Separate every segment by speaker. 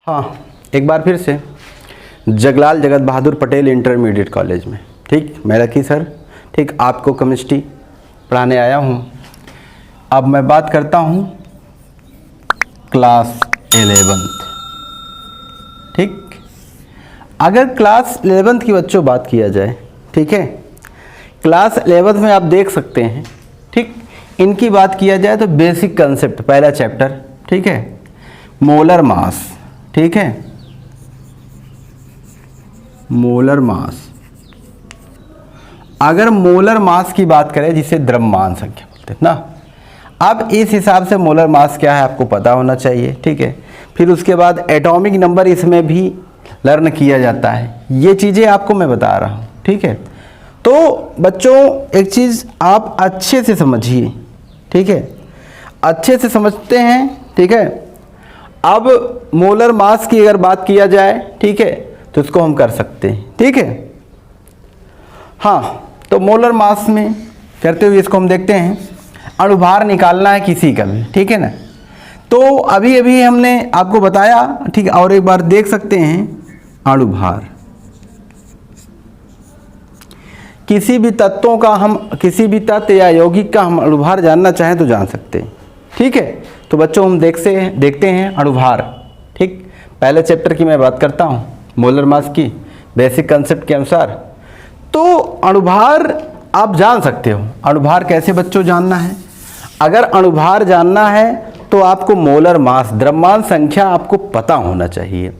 Speaker 1: हाँ, एक बार फिर से जगलाल जगत बहादुर पटेल इंटरमीडिएट कॉलेज में, ठीक, मैं लकी सर, ठीक, आपको केमिस्ट्री पढ़ाने आया हूँ। अब मैं बात करता हूँ क्लास 11th, ठीक। अगर क्लास 11th की बच्चों बात किया जाए, ठीक है, क्लास 11th में आप देख सकते हैं, ठीक, इनकी बात किया जाए तो बेसिक कंसेप्ट पहला चैप्टर, ठीक है, मोलर मास, ठीक है, मोलर मास। अगर मोलर मास की बात करें जिसे द्रव्यमान संख्या बोलते हैं ना, अब इस हिसाब से मोलर मास क्या है आपको पता होना चाहिए, ठीक है। फिर उसके बाद एटॉमिक नंबर इसमें भी लर्न किया जाता है, ये चीज़ें आपको मैं बता रहा हूँ, ठीक है। तो बच्चों एक चीज़ आप अच्छे से समझिए, ठीक है, अच्छे से समझते हैं, ठीक है। अब मोलर मास की अगर बात किया जाए, ठीक है, तो इसको हम कर सकते हैं, ठीक है। हाँ, तो मोलर मास में करते हुए इसको हम देखते हैं, अणुभार निकालना है किसी का भी, ठीक है ना। तो अभी अभी हमने आपको बताया, ठीक है, और एक बार देख सकते हैं अणुभार। किसी भी तत्वों का हम, किसी भी तत्व या यौगिक का हम अणुभार जानना चाहें तो जान सकते हैं, ठीक है। तो बच्चों हम देखते हैं अणुभार, ठीक। पहले चैप्टर की मैं बात करता हूँ मोलर मास की बेसिक कंसेप्ट के अनुसार। तो अणुभार आप जान सकते हो, अणुभार कैसे बच्चों जानना है। अगर अणुभार जानना है तो आपको मोलर मास द्रव्यमान संख्या आपको पता होना चाहिए।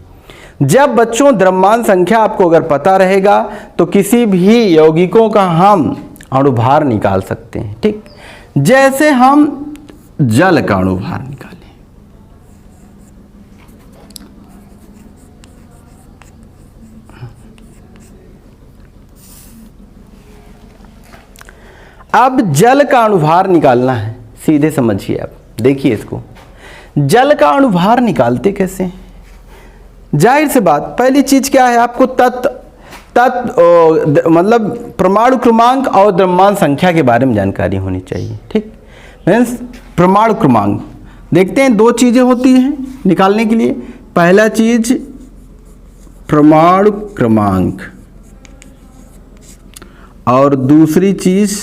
Speaker 1: जब बच्चों द्रव्यमान संख्या आपको अगर पता रहेगा तो किसी भी यौगिकों का हम अणुभार निकाल सकते हैं, ठीक। जैसे हम जल का अणुभार निकालें, अब जल का अणुभार निकालना है, सीधे समझिए आप, देखिए इसको, जल का अणुभार निकालते कैसे हैं। जाहिर सी बात, पहली चीज क्या है, आपको मतलब परमाणु क्रमांक और द्रव्यमान संख्या के बारे में जानकारी होनी चाहिए, ठीक। मीन्स परमाणु क्रमांक देखते हैं, दो चीजें होती हैं निकालने के लिए। पहला चीज परमाणु क्रमांक और दूसरी चीज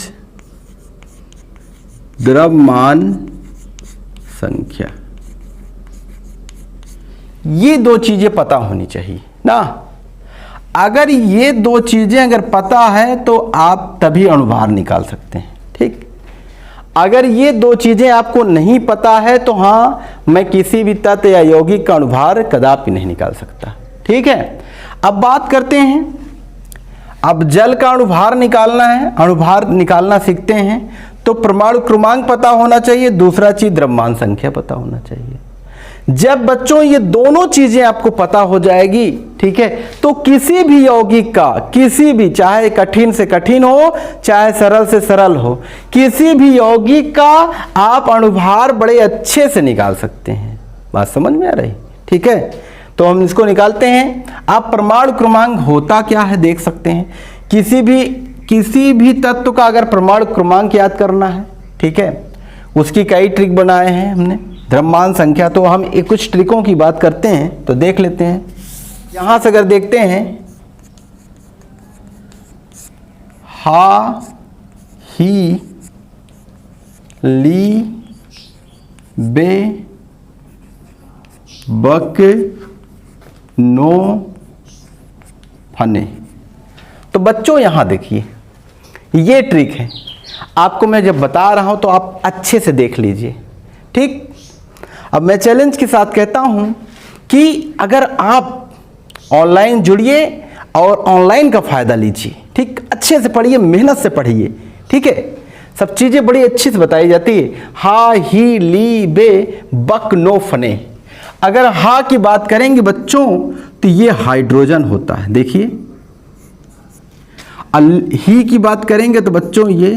Speaker 1: द्रव्यमान संख्या। ये दो चीजें पता होनी चाहिए ना। अगर ये दो चीजें अगर पता है तो आप तभी अणुभार निकाल सकते हैं, ठीक। अगर ये दो चीजें आपको नहीं पता है तो हाँ, मैं किसी भी तत्व या यौगिक का अणुभार कदापि नहीं निकाल सकता, ठीक है। अब बात करते हैं, अब जल का अणुभार निकालना है, अणुभार निकालना सीखते हैं तो परमाणु क्रमांक पता होना चाहिए, दूसरा चीज द्रव्यमान संख्या पता होना चाहिए। जब बच्चों ये दोनों चीजें आपको पता हो जाएगी, ठीक है, तो किसी भी यौगिक का, किसी भी, चाहे कठिन से कठिन हो चाहे सरल से सरल हो, किसी भी यौगिक का आप अणुभार बड़े अच्छे से निकाल सकते हैं। बात समझ में आ रही, ठीक है। तो हम इसको निकालते हैं। आप परमाणु क्रमांक होता क्या है देख सकते हैं। किसी भी तत्व का अगर परमाणु क्रमांक याद करना है, ठीक है, उसकी कई ट्रिक बनाए हैं हमने। द्रव्यमान संख्या, तो हम एक कुछ ट्रिकों की बात करते हैं, तो देख लेते हैं। यहां से अगर देखते हैं, हा, ही, ली, बे, बक, नो, फने। तो बच्चों यहां देखिए, ये ट्रिक है, आपको मैं जब बता रहा हूं तो आप अच्छे से देख लीजिए, ठीक। अब मैं चैलेंज के साथ कहता हूं कि अगर आप ऑनलाइन जुड़िए और ऑनलाइन का फायदा लीजिए, ठीक, अच्छे से पढ़िए, मेहनत से पढ़िए, ठीक है। सब चीजें बड़ी अच्छी से बताई जाती है। हा, ही, ली, बे, बक, नो, फने। अगर हा की बात करेंगे बच्चों तो ये हाइड्रोजन होता है, देखिए। ही की बात करेंगे तो बच्चों ये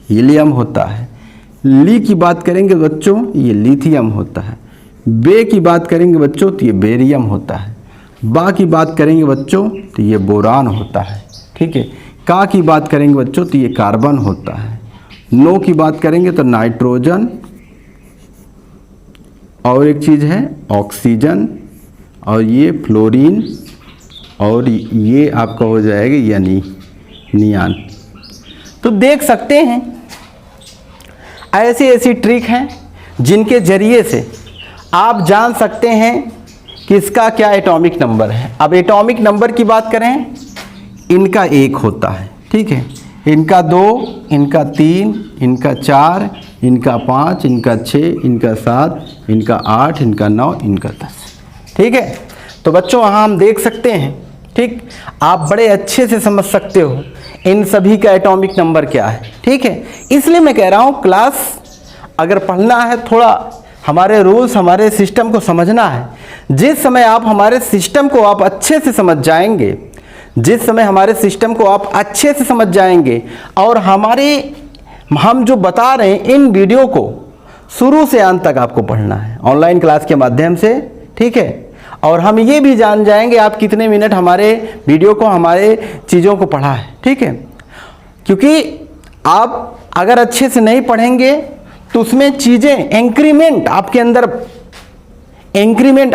Speaker 1: हीलियम होता है। ली की बात करेंगे बच्चों ये लिथियम होता है। बे की बात करेंगे बच्चों तो ये बेरियम होता है। बा की बात करेंगे बच्चों तो ये बोरान होता है, ठीक है। का की बात करेंगे बच्चों तो ये कार्बन होता है। नो की बात करेंगे तो नाइट्रोजन, और एक चीज़ है ऑक्सीजन, और ये फ्लोरीन, और ये आपका हो जाएगा यानी नियान। तो देख सकते हैं ऐसी ऐसी ट्रिक हैं जिनके ज़रिए से आप जान सकते हैं कि इसका क्या एटॉमिक नंबर है। अब एटॉमिक नंबर की बात करें, इनका 1 होता है, ठीक है, इनका 2, इनका 3, इनका 4, इनका 5, इनका 6, इनका 7, इनका 8, इनका 9, इनका 10, ठीक है। तो बच्चों वहाँ हम देख सकते हैं, ठीक, आप बड़े अच्छे से समझ सकते हो इन सभी का एटॉमिक नंबर क्या है, ठीक है। इसलिए मैं कह रहा हूँ क्लास अगर पढ़ना है, थोड़ा हमारे रूल्स, हमारे सिस्टम को समझना है। जिस समय आप हमारे सिस्टम को आप अच्छे से समझ जाएंगे, जिस समय हमारे सिस्टम को आप अच्छे से समझ जाएंगे और हम जो बता रहे हैं इन वीडियो को शुरू से अंत तक आपको पढ़ना है ऑनलाइन क्लास के माध्यम से, ठीक है। और हम ये भी जान जाएंगे आप कितने मिनट हमारे वीडियो को, हमारे चीज़ों को पढ़ा है, ठीक है। क्योंकि आप अगर अच्छे से नहीं पढ़ेंगे तो उसमें चीज़ें इंक्रीमेंट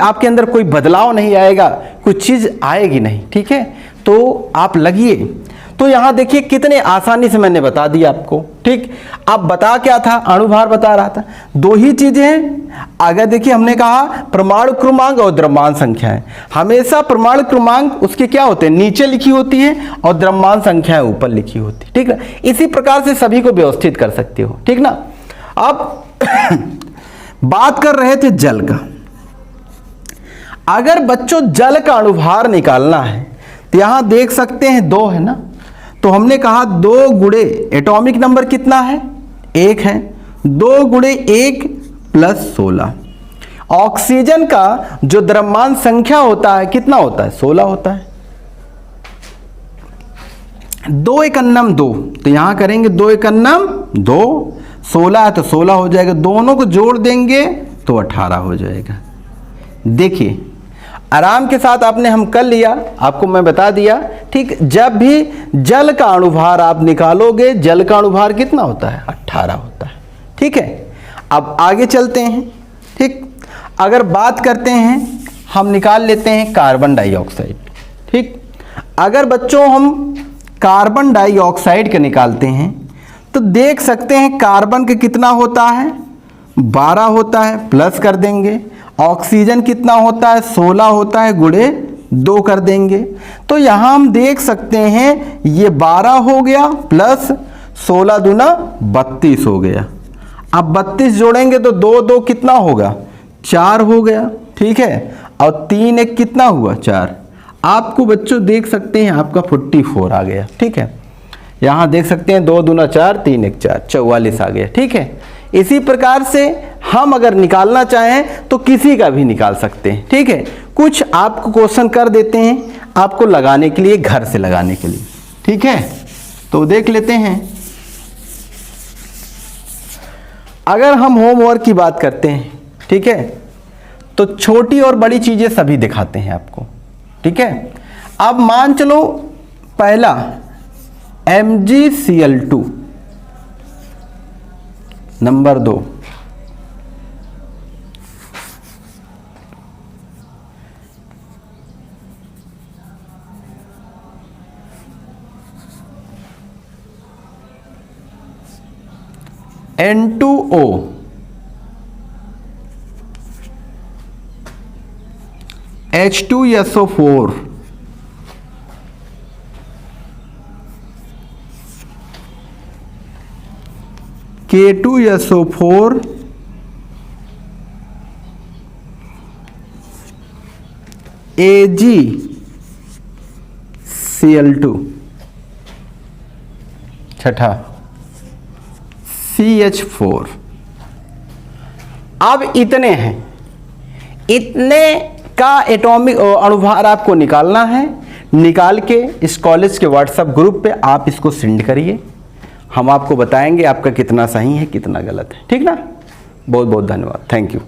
Speaker 1: आपके अंदर कोई बदलाव नहीं आएगा, कुछ चीज़ आएगी नहीं, ठीक है। तो आप लगिए। तो यहाँ देखिए कितने आसानी से मैंने बता दिया आपको, ठीक। अब बता क्या था, अणुभार बता रहा था। 2 ही चीजें हैं। अगर देखिए हमने कहा परमाणु क्रमांक और द्रव्यमान संख्या है। हमेशा परमाणु क्रमांक उसके क्या होते हैं, नीचे लिखी होती है, और द्रव्यमान संख्या ऊपर लिखी होती है, ठीक है। इसी प्रकार से सभी को व्यवस्थित कर सकते हो, ठीक ना। अब बात कर रहे थे जल का। अगर बच्चों जल का अणुभार निकालना है तो यहां देख सकते हैं 2 है ना। तो हमने कहा 2 गुणे एटॉमिक नंबर कितना है, 1 है। 2 गुणे 1 प्लस 16। ऑक्सीजन का जो द्रव्यमान संख्या होता है कितना होता है, 16 होता है। 2 एकन्नम 2, तो यहां करेंगे 2 एकन्नम 2, 16 है तो 16 हो जाएगा। दोनों को जोड़ देंगे तो 18 हो जाएगा। देखिए आराम के साथ आपने हम कर लिया, आपको मैं बता दिया, ठीक। जब भी जल का अणुभार आप निकालोगे, जल का अणुभार कितना होता है, 18 होता है, ठीक है। अब आगे चलते हैं, ठीक। अगर बात करते हैं, हम निकाल लेते हैं कार्बन डाइऑक्साइड, ठीक। अगर बच्चों हम कार्बन डाइऑक्साइड का निकालते हैं तो देख सकते हैं कार्बन का कितना होता है, 12 होता है, प्लस कर देंगे। ऑक्सीजन कितना होता है, 16 होता है, गुणे 2 कर देंगे। तो यहाँ हम देख सकते हैं ये 12 हो गया प्लस 16 दूना 32 हो गया। अब 32 जोड़ेंगे तो 2 2 कितना होगा, 4 हो गया, ठीक है। और 3 1 कितना हुआ, 4। आपको बच्चों देख सकते हैं आपका 44 आ गया, ठीक है। यहाँ देख सकते हैं 2 दूना 4, 3 1 4, 44 आ गया, ठीक है। इसी प्रकार से हम अगर निकालना चाहें तो किसी का भी निकाल सकते हैं, ठीक है। कुछ आपको क्वेश्चन कर देते हैं आपको लगाने के लिए, घर से लगाने के लिए, ठीक है। तो देख लेते हैं। अगर हम होमवर्क की बात करते हैं, ठीक है, तो छोटी और बड़ी चीजें सभी दिखाते हैं आपको, ठीक है। अब मान चलो पहला MgCl2, number 2 N2O, H2SO4, K2SO4, AgCl2, छठा CH4। अब इतने हैं, इतने का एटॉमिक अणुभार आपको निकालना है। निकाल के इस कॉलेज के व्हाट्सएप ग्रुप पे आप इसको सेंड करिए, हम आपको बताएंगे आपका कितना सही है कितना गलत है, ठीक ना। बहुत बहुत धन्यवाद, थैंक यू।